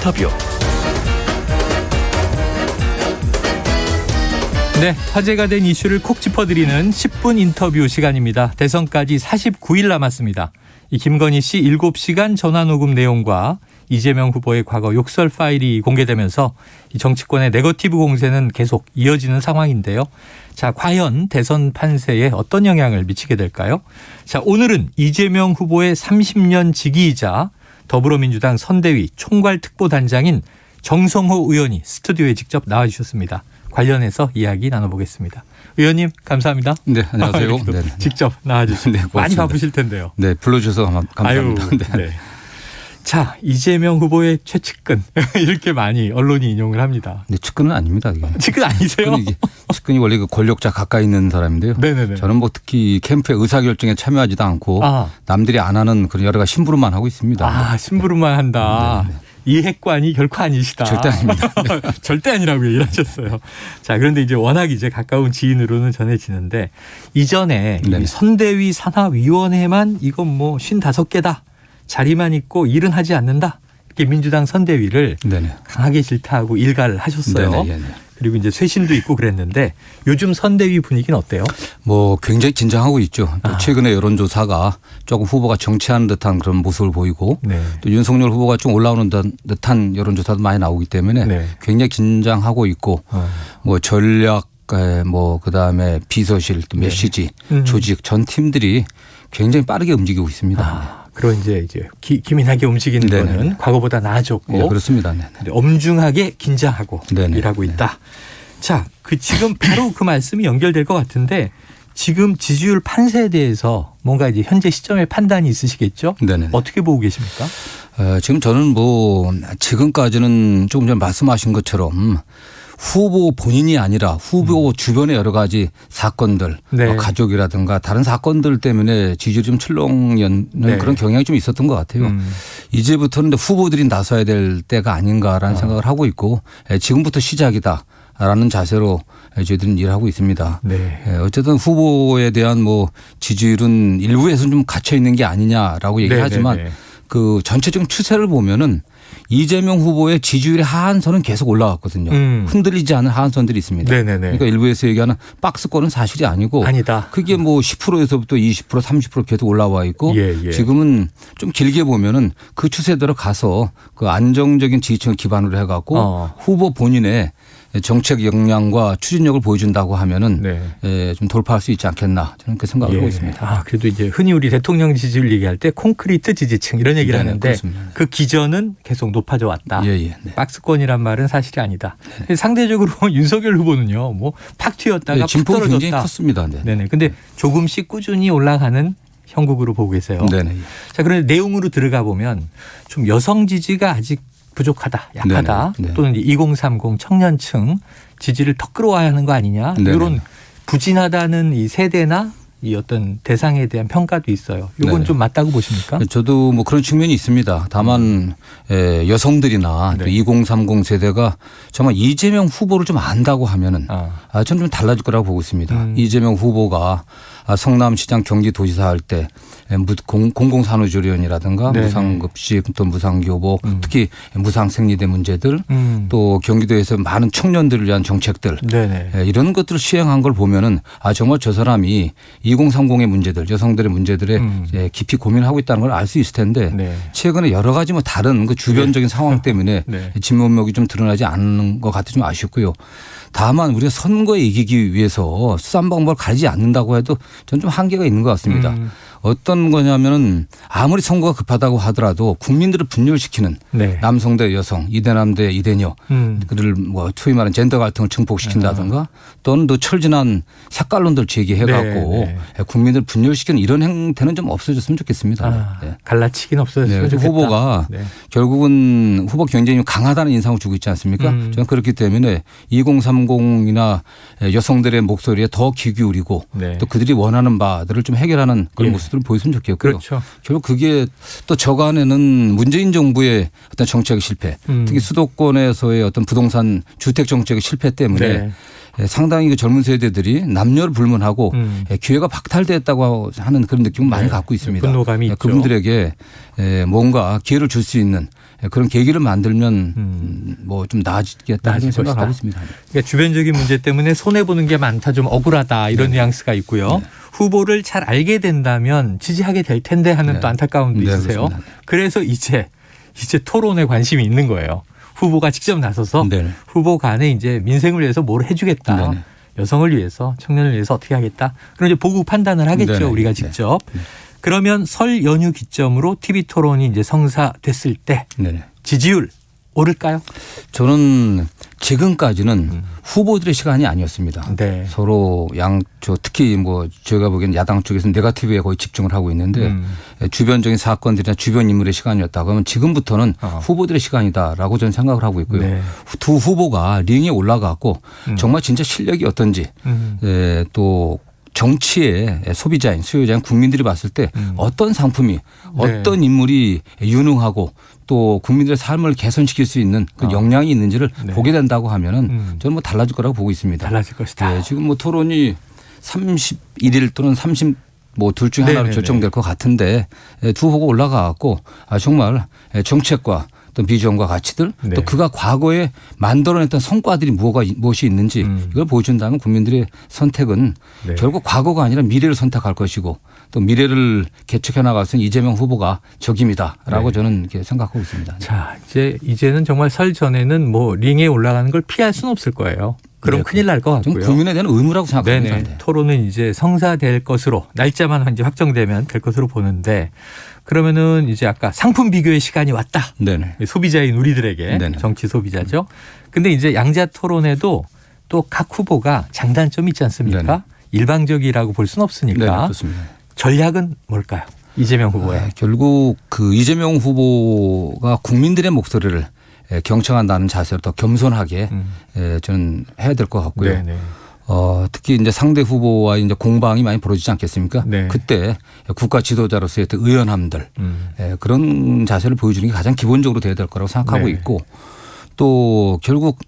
인터뷰. 네, 화제가 된 이슈를 콕 짚어드리는 10분 인터뷰 시간입니다. 대선까지 49일 남았습니다. 이 김건희 씨 7시간 전화녹음 내용과 이재명 후보의 과거 욕설 파일이 공개되면서 이 정치권의 네거티브 공세는 계속 이어지는 상황인데요. 자, 과연 대선 판세에 어떤 영향을 미치게 될까요? 자, 오늘은 이재명 후보의 30년 지기이자 더불어민주당 선대위 총괄특보단장인 정성호 의원이 스튜디오에 직접 나와주셨습니다. 관련해서 이야기 나눠보겠습니다. 의원님 감사합니다. 네, 안녕하세요. 네, 직접 나와주시고 네, 많이 바쁘실 텐데요. 네, 불러주셔서 감사합니다. 아유, 네. 자, 이재명 후보의 최측근 이렇게 많이 언론이 인용을 합니다. 네, 측근은 아닙니다. 이게. 측근 아니세요? 측근이 원래 그 권력자 가까이 있는 사람인데요. 네네네. 저는 뭐 특히 캠프의 의사결정에 참여하지도 않고 남들이 안 하는 그런 여러 가지 심부름만 하고 있습니다. 아, 심부름만 한다. 네네. 이 핵관이 결코 아니시다. 절대 아닙니다. 절대 아니라고 얘기를 하셨어요. 자, 그런데 이제 워낙 이제 가까운 지인으로는 전해지는데 이전에 이 선대위 산하위원회만 이건 뭐 55개다. 자리만 있고 일은 하지 않는다. 이렇게 민주당 선대위를 강하게 질타하고 일가를 하셨어요. 그리고 이제 쇄신도 있고 그랬는데 요즘 선대위 분위기는 어때요? 뭐 굉장히 긴장하고 있죠. 또 최근에 여론조사가 조금 후보가 정치하는 듯한 그런 모습을 보이고 또 윤석열 후보가 좀 올라오는 듯한 여론조사도 많이 나오기 때문에 굉장히 긴장하고 있고 뭐 전략 뭐 그다음에 비서실 또 메시지 조직 전 팀들이 굉장히 빠르게 움직이고 있습니다. 그리고 이제 기민하게 움직이는 거는 과거보다 나아졌고 네, 그렇습니다. 엄중하게 긴장하고 일하고 있다. 자, 지금 바로 그 말씀이 연결될 것 같은데 지금 지지율 판세에 대해서 뭔가 이제 현재 시점의 판단이 있으시겠죠? 어떻게 보고 계십니까? 지금 저는 뭐 지금까지는 조금 전에 말씀하신 것처럼 후보 본인이 아니라 후보 주변의 여러 가지 사건들, 가족이라든가 다른 사건들 때문에 지지율이 좀 출렁이는 그런 경향이 좀 있었던 것 같아요. 이제부터는 후보들이 나서야 될 때가 아닌가라는 생각을 하고 있고 지금부터 시작이다라는 자세로 저희들은 일을 하고 있습니다. 어쨌든 후보에 대한 뭐 지지율은 일부에서는 좀 갇혀 있는 게 아니냐라고 얘기하지만 그 전체적인 추세를 보면은 이재명 후보의 지지율의 하한선은 계속 올라갔거든요. 흔들리지 않은 하한선들이 있습니다. 그러니까 일부에서 얘기하는 박스권은 사실이 아니다. 그게 뭐 10%에서부터 20%, 30% 계속 올라와 있고 지금은 좀 길게 보면은 그 추세대로 가서 그 안정적인 지지층을 기반으로 해갖고 후보 본인의 정책 역량과 추진력을 보여준다고 하면은 좀 돌파할 수 있지 않겠나 저는 그렇게 생각을 하고 있습니다. 그래도 이제 흔히 우리 대통령 지지율 얘기할 때 콘크리트 지지층 이런 얘기를 하는데 그렇습니다. 그 기전은 계속 높아져 왔다. 박스권이란 말은 사실이 아니다. 상대적으로 윤석열 후보는요, 뭐 팍 튀었다가 팍 떨어졌다. 굉장히 컸습니다. 근데 조금씩 꾸준히 올라가는 형국으로 보고 계세요. 자, 그런데 내용으로 들어가 보면 좀 여성 지지가 아직 부족하다, 약하다. 또는 2030 청년층 지지를 더 끌어와야 하는 거 아니냐. 이런 부진하다는 이 세대나 이 어떤 대상에 대한 평가도 있어요. 이건 좀 맞다고 보십니까? 저도 뭐 그런 측면이 있습니다. 다만 여성들이나 또 2030 세대가 정말 이재명 후보를 좀 안다고 하면은 저는 좀 달라질 거라고 보고 있습니다. 이재명 후보가 성남시장 경기도지사 할 때 공공산후조리원이라든가 무상급식 또 무상교복 특히 무상생리대 문제들 또 경기도에서 많은 청년들을 위한 정책들 이런 것들을 시행한 걸 보면은 정말 저 사람이 2030의 문제들 여성들의 문제들에 깊이 고민하고 있다는 걸 알 수 있을 텐데 최근에 여러 가지 뭐 다른 그 주변적인 상황 때문에 진면목이 좀 드러나지 않는 것 같아 좀 아쉽고요. 다만 우리가 선거에 이기기 위해서 수단 방법을 가리지 않는다고 해도 저는 좀 한계가 있는 것 같습니다. 어떤 거냐면은 아무리 선거가 급하다고 하더라도 국민들을 분열시키는 남성 대 여성, 이대남 대 이대녀, 그를 뭐 소위 말하는 젠더 갈등을 증폭시킨다든가 또는 또 철진한 색깔론들 제기해갖고 국민들을 분열시키는 이런 행태는 좀 없어졌으면 좋겠습니다. 갈라치기는 없어졌으면 좋겠다. 후보가 결국은 후보 경쟁이 강하다는 인상을 주고 있지 않습니까? 저는 그렇기 때문에 2030이나 여성들의 목소리에 더 귀 기울이고 또 그들이 원하는 바들을 좀 해결하는 그런 모습들을 보였으면 좋겠고요. 결국 그게 또 저간에는 문재인 정부의 어떤 정책 실패 특히 수도권에서의 어떤 부동산 주택 정책의 실패 때문에 상당히 그 젊은 세대들이 남녀를 불문하고 기회가 박탈됐다고 하는 그런 느낌을 많이 갖고 있습니다. 분노감이 있죠. 그분들에게 뭔가 기회를 줄 수 있는 그런 계기를 만들면 뭐 좀 나아지겠다는 생각을 하고 있습니다. 그러니까 주변적인 문제 때문에 손해보는 게 많다, 좀 억울하다 이런 뉘앙스가 있고요. 후보를 잘 알게 된다면 지지하게 될 텐데 하는 또 안타까움도 있으세요. 그래서 이제 토론에 관심이 있는 거예요. 후보가 직접 나서서 후보 간에 이제 민생을 위해서 뭘 해주겠다. 여성을 위해서, 청년을 위해서 어떻게 하겠다. 그런 이제 보고 판단을 하겠죠. 우리가 직접. 그러면 설 연휴 기점으로 TV 토론이 이제 성사됐을 때 지지율 오를까요? 저는 지금까지는 후보들의 시간이 아니었습니다. 서로 양쪽 특히 뭐 제가 보기엔 야당 쪽에서는 네거티브에 거의 집중을 하고 있는데 주변적인 사건들이나 주변 인물의 시간이었다고 하면 지금부터는 후보들의 시간이다라고 저는 생각을 하고 있고요. 두 후보가 링에 올라가고 정말 진짜 실력이 어떤지 또 정치의 소비자인 수요자인 국민들이 봤을 때 어떤 상품이 어떤 인물이 유능하고 또 국민들의 삶을 개선시킬 수 있는 그 역량이 있는지를 보게 된다고 하면은 저는 뭐 달라질 거라고 보고 있습니다. 달라질 것이다. 지금 뭐 토론이 31일 또는 30 뭐 둘 중에 하나로 결정될 것 같은데 두 후보가 올라가갖고 정말 정책과 어떤 비전과 가치들 또 그가 과거에 만들어냈던 성과들이 무엇이 있는지 이걸 보여준다면 국민들의 선택은 결국 과거가 아니라 미래를 선택할 것이고 또 미래를 개척해 나가서는 이재명 후보가 적임이다라고 저는 이렇게 생각하고 있습니다. 자, 이제는 정말 설 전에는 뭐 링에 올라가는 걸 피할 수는 없을 거예요. 그럼 큰일 날 것 같고요. 국민에 대한 의무라고 생각합니다. 토론은 이제 성사될 것으로 날짜만 이제 확정되면 될 것으로 보는데 그러면은 이제 아까 상품 비교의 시간이 왔다. 소비자인 우리들에게 정치 소비자죠. 근데 이제 양자 토론에도 또 각 후보가 장단점이 있지 않습니까? 일방적이라고 볼 수는 없으니까. 그렇습니다. 전략은 뭘까요? 이재명 후보의. 결국 그 이재명 후보가 국민들의 목소리를 경청한다는 자세로 더 겸손하게 저는 해야 될 것 같고요. 특히 이제 상대 후보와 이제 공방이 많이 벌어지지 않겠습니까? 그때 국가 지도자로서의 어떤 의연함들 그런 자세를 보여주는 게 가장 기본적으로 돼야 될 거라고 생각하고 있고 또 결국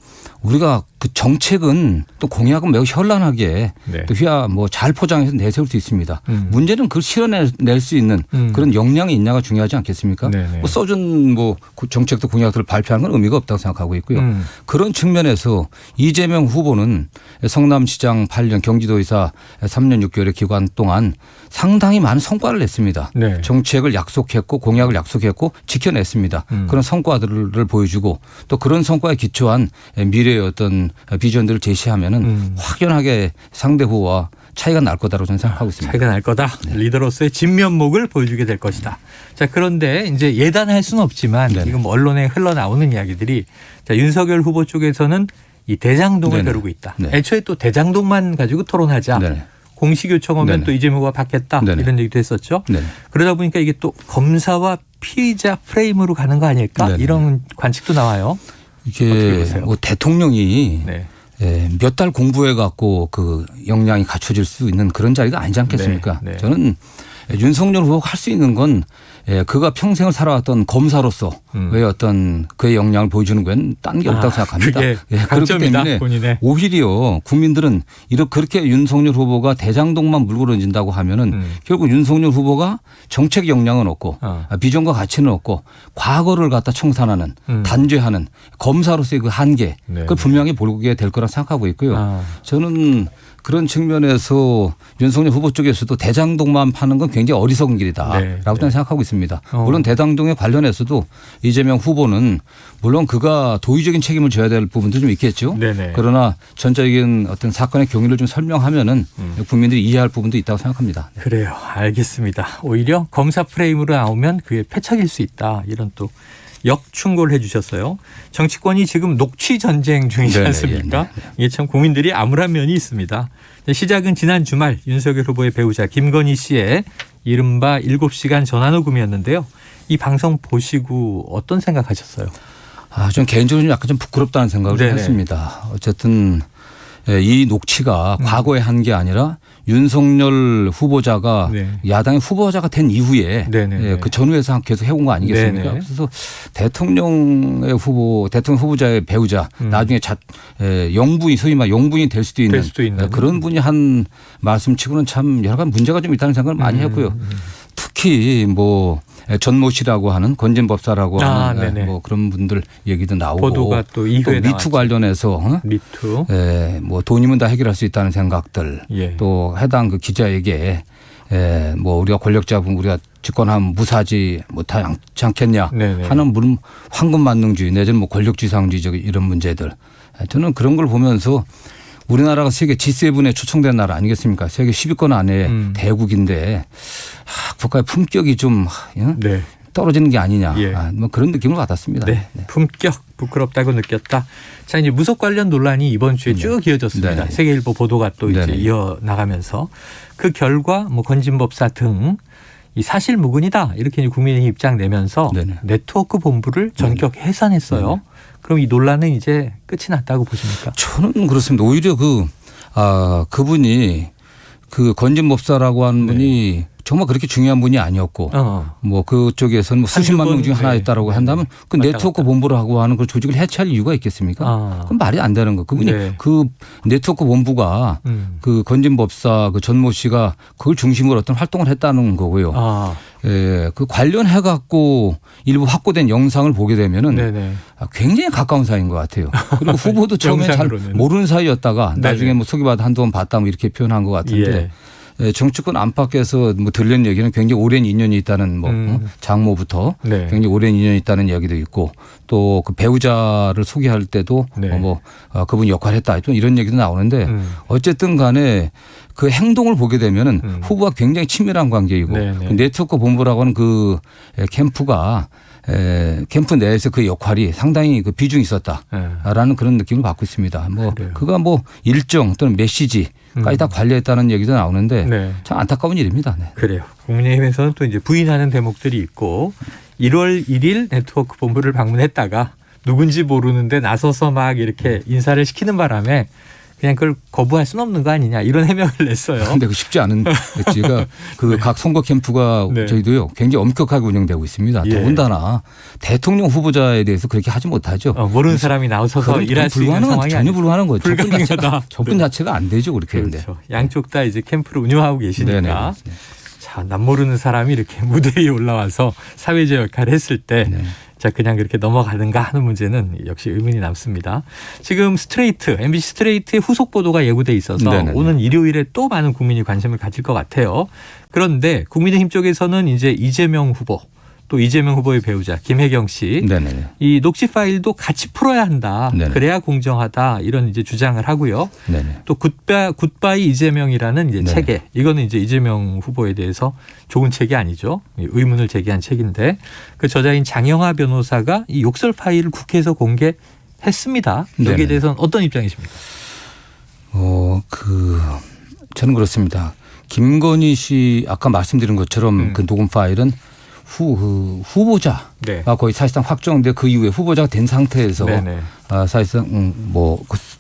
우리가 그 정책은 또 공약은 매우 현란하게 또 뭐 잘 포장해서 내세울 수 있습니다. 문제는 그걸 실현낼 수 있는 그런 역량이 있냐가 중요하지 않겠습니까? 뭐 써준 뭐 정책도 공약들을 발표하는 건 의미가 없다고 생각하고 있고요. 그런 측면에서 이재명 후보는 성남시장 8년 경기도의사 3년 6개월의 기간 동안 상당히 많은 성과를 냈습니다. 정책을 약속했고 공약을 약속했고 지켜냈습니다. 그런 성과들을 보여주고 또 그런 성과에 기초한 미래의 어떤 비전들을 제시하면은 확연하게 상대 후보와 차이가 날 거다라고 저는 생각하고 있습니다. 차이가 날 거다. 리더로서의 진면목을 보여주게 될 것이다. 자, 그런데 이제 예단할 수는 없지만 지금 언론에 흘러나오는 이야기들이 자, 윤석열 후보 쪽에서는 이 대장동을 벼르고 있다. 애초에 또 대장동만 가지고 토론하자. 공식 요청 오면 또 이재명 후보가 받겠다. 이런 얘기도 했었죠. 그러다 보니까 이게 또 검사와 피의자 프레임으로 가는 거 아닐까? 이런 관측도 나와요. 이게 뭐 대통령이 몇 달 공부해 갖고 그 역량이 갖춰질 수 있는 그런 자리가 아니지 않겠습니까? 저는 윤석열 후보가 할 수 있는 건 그가 평생을 살아왔던 검사로서 왜 어떤 그의 역량을 보여주는 건 딴 게 없다고 생각합니다. 그렇기 때문에 본인의. 오히려 국민들은 그렇게 윤석열 후보가 대장동만 물고 던진다고 하면은 결국 윤석열 후보가 정책 역량은 없고 비전과 가치는 없고 과거를 갖다 청산하는 단죄하는 검사로서의 그 한계 그걸 분명히 보게 될 거라 생각하고 있고요. 저는 그런 측면에서 윤석열 후보 쪽에서도 대장동만 파는 건 굉장히 어리석은 길이다라고 저는 생각하고 있습니다. 물론 대장동에 관련해서도 이재명 후보는 물론 그가 도의적인 책임을 져야 될 부분도 좀 있겠죠. 그러나 전적인 어떤 사건의 경위를 좀 설명하면은 국민들이 이해할 부분도 있다고 생각합니다. 그래요. 알겠습니다. 오히려 검사 프레임으로 나오면 그게 패착일 수 있다. 이런 또 역충고를 해 주셨어요. 정치권이 지금 녹취 전쟁 중이지 않습니까? 이게 참 국민들이 암울한 면이 있습니다. 시작은 지난 주말 윤석열 후보의 배우자 김건희 씨의 이른바 7시간 전화녹음이었는데요. 이 방송 보시고 어떤 생각하셨어요? 전 개인적으로 좀 약간 좀 부끄럽다는 생각을 좀 했습니다. 어쨌든 이 녹취가 과거에 한 게 아니라 윤석열 후보자가 야당의 후보자가 된 이후에 그 전후에서 계속 해온 거 아니겠습니까? 그래서 대통령 후보자의 배우자 나중에 영부인 소위 말 영부인이 될 수도 있는 그런 분이 한 말씀치고는 참 여러 가지 문제가 좀 있다는 생각을 많이 했고요. 특히 뭐 전모 씨라고 하는 건진법사라고 하는 네네. 뭐 그런 분들 얘기도 나오고 보도가 또 2회에 미투 관련해서 미투 뭐 돈이면 다 해결할 수 있다는 생각들 예. 또 해당 그 기자에게 뭐 우리가 권력 잡으면 우리가 집권하면 무사지 못하지 않겠냐 네네. 하는 물론 황금만능주의 내지는 뭐 권력지상주의적 이런 문제들 저는 그런 걸 보면서 우리나라가 세계 G7에 초청된 나라 아니겠습니까? 세계 10위권 안에 대국인데 국가의 품격이 좀 네. 떨어지는 게 아니냐. 예. 뭐 그런 느낌을 받았습니다. 네. 품격 부끄럽다고 느꼈다. 자, 이제 무속 관련 논란이 이번 주에 쭉 이어졌습니다. 네. 세계일보 보도가 또 이제 네. 이어나가면서 그 결과 뭐 건진법사 등 이 사실 무근이다 이렇게 국민의 입장 내면서 네네. 네트워크 본부를 전격 해산했어요. 네네. 그럼 이 논란은 이제 끝이 났다고 보십니까? 저는 그렇습니다. 오히려 그분이 그 건진법사라고 하는 분이 정말 그렇게 중요한 분이 아니었고 뭐 그쪽에서는 뭐 수십만 명 중에 하나였다라고 한다면 그 맞다, 네트워크 맞다. 본부라고 하는 그 조직을 해체할 이유가 있겠습니까? 그건 말이 안 되는 거. 그분이 네. 그 네트워크 본부가 그 건진법사 그 전모 씨가 그걸 중심으로 어떤 활동을 했다는 거고요. 예, 그 관련해 갖고 일부 확보된 영상을 보게 되면은 네네. 굉장히 가까운 사이인 것 같아요. 그리고 후보도 처음에 잘 영상으로는. 모르는 사이였다가 나중에 네네. 뭐 소개받아 한두 번 봤다 뭐 이렇게 표현한 것 같은데 예, 정치권 안팎에서 뭐 들리는 얘기는 굉장히 오랜 인연이 있다는 뭐 장모부터 네. 굉장히 오랜 인연이 있다는 이야기도 있고 또 그 배우자를 소개할 때도 네. 그분이 역할을 했다 이런 얘기도 나오는데 어쨌든 간에 그 행동을 보게 되면은 후보와 굉장히 친밀한 관계이고 네네. 그 네트워크 본부라고 하는 그 캠프가 캠프 내에서 그 역할이 상당히 그 비중이 있었다라는 그런 느낌을 받고 있습니다. 뭐 그래요. 그가 뭐 일정 또는 메시지까지 다 관리했다는 얘기도 나오는데 네. 참 안타까운 일입니다. 네. 그래요. 국민의힘에서는 또 이제 부인하는 대목들이 있고 1월 1일 네트워크 본부를 방문했다가 누군지 모르는데 나서서 막 이렇게 인사를 시키는 바람에 그냥 그걸 거부할 수는 없는 거 아니냐 이런 해명을 냈어요. 근데 그 쉽지 않은 제가 그 각 선거 캠프가 네. 저희도요 굉장히 엄격하게 운영되고 있습니다. 예. 더군다나 대통령 후보자에 대해서 그렇게 하지 못하죠. 모르는 사람이 나서서 일할 수 있는 불가능한 상황이 전혀 아니죠. 불가능한 거죠. 불가능하다. 접근 자체가 안 되죠 그렇게 했는데. 그렇죠. 양쪽 다 이제 캠프를 운영하고 계시니까. 네네. 자, 남모르는 사람이 이렇게 무대 위에 올라와서 사회적 역할을 했을 때 네. 자, 그냥 그렇게 넘어가는가 하는 문제는 역시 의문이 남습니다. 지금 스트레이트, MBC 스트레이트의 후속 보도가 예고돼 있어서 네네네. 오는 일요일에 또 많은 국민이 관심을 가질 것 같아요. 그런데 국민의힘 쪽에서는 이제 이재명 후보 또 이재명 후보의 배우자 김혜경 씨 네네. 이 녹취 파일도 같이 풀어야 한다. 네네. 그래야 공정하다. 이런 이제 주장을 하고요. 네네. 또 굿바이 이재명이라는 이제 네. 책에 이거는 이제 이재명 후보에 대해서 좋은 책이 아니죠. 의문을 제기한 책인데 그 저자인 장영하 변호사가 이 욕설 파일을 국회에서 공개했습니다. 여기에 네네. 대해서는 어떤 입장이십니까? 저는 그렇습니다. 김건희 씨 아까 말씀드린 것처럼 그 녹음 파일은 후보자가 네. 거의 사실상 확정돼 그 이후에 후보자가 된 상태에서 네네. 사실상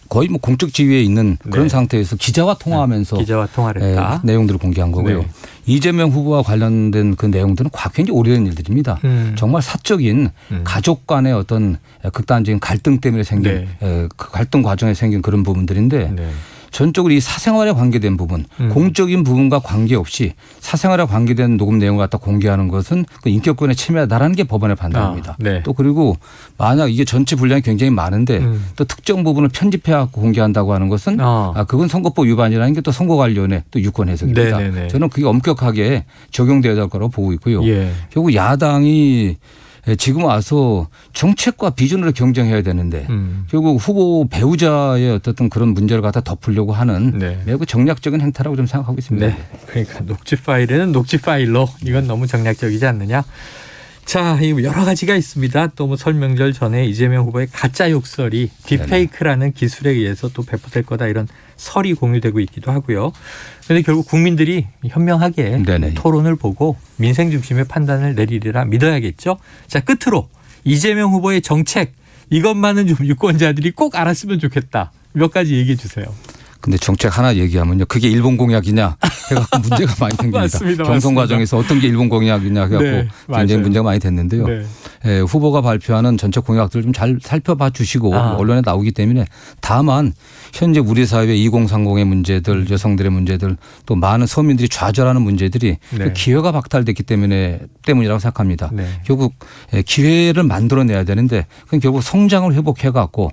거의 뭐 공적 지위에 있는 그런 네. 상태에서 기자와 통화하면서 기자와 통화를 했다. 내용들을 공개한 거고요. 네. 이재명 후보와 관련된 그 내용들은 굉장히 오래된 일들입니다. 정말 사적인 가족 간의 어떤 극단적인 갈등 때문에 생긴 그 갈등 과정에 생긴 그런 부분들인데 네. 전적으로 이 사생활에 관계된 부분, 공적인 부분과 관계없이 사생활에 관계된 녹음 내용을 갖다 공개하는 것은 그 인격권에 침해하다라는 게 법원의 판단입니다. 네. 또 그리고 만약 이게 전체 분량이 굉장히 많은데 또 특정 부분을 편집해 갖고 공개한다고 하는 것은 그건 선거법 위반이라는 게 또 선거관리위원회 또 유권 해석입니다. 네네네. 저는 그게 엄격하게 적용되어야 될 거라고 보고 있고요. 예. 결국 야당이 지금 와서 정책과 비전으로 경쟁해야 되는데 결국 후보 배우자의 어떤 그런 문제를 갖다 덮으려고 하는 네. 매우 정략적인 행태라고 좀 생각하고 있습니다. 네. 그러니까 녹취 파일에는 녹취 파일로 이건 너무 정략적이지 않느냐. 자, 여러 가지가 있습니다. 또 뭐 설명절 전에 이재명 후보의 가짜 욕설이 딥페이크라는 기술에 의해서 또 배포될 거다 이런 설이 공유되고 있기도 하고요. 그런데 결국 국민들이 현명하게 네네. 토론을 보고 민생 중심의 판단을 내리리라 믿어야겠죠. 자, 끝으로 이재명 후보의 정책 이것만은 좀 유권자들이 꼭 알았으면 좋겠다. 몇 가지 얘기해 주세요. 근데 정책 하나 얘기하면요. 그게 일본 공약이냐 해갖고 문제가 많이 생깁니다. 맞습니다. 경선 맞습니다. 과정에서 어떤 게 일본 공약이냐 해갖고 네, 굉장히 맞아요. 문제가 많이 됐는데요. 네. 예, 후보가 발표하는 전체 공약들을 좀 잘 살펴봐 주시고 아. 언론에 나오기 때문에 다만 현재 우리 사회 2030의 문제들, 여성들의 문제들 또 많은 서민들이 좌절하는 문제들이 네. 기회가 박탈됐기 때문이라고 생각합니다. 네. 결국 기회를 만들어내야 되는데 그건 결국 성장을 회복해 갖고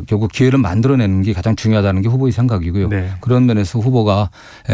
결국 기회를 만들어내는 게 가장 중요하다는 게 후보의 생각이고요. 네. 그런 면에서 후보가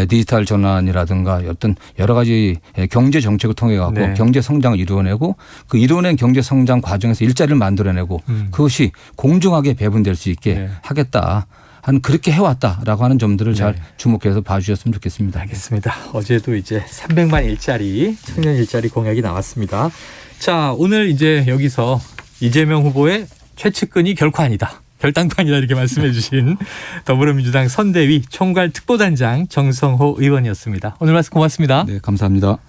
디지털 전환이라든가 어떤 여러 가지 경제 정책을 통해 갖고 네. 경제 성장을 이루어내고 그 이루어낸 경제 성장 과정에서 일자리를 만들어내고 그것이 공정하게 배분될 수 있게 네. 하겠다. 한 그렇게 해왔다라고 하는 점들을 잘 네. 주목해서 봐주셨으면 좋겠습니다. 알겠습니다. 어제도 이제 300만 일자리, 청년 일자리 공약이 나왔습니다. 자, 오늘 이제 여기서 이재명 후보의 최측근이 결코 아니다. 결단도 아니다 이렇게 말씀해 주신 더불어민주당 선대위 총괄특보단장 정성호 의원이었습니다. 오늘 말씀 고맙습니다. 네, 감사합니다.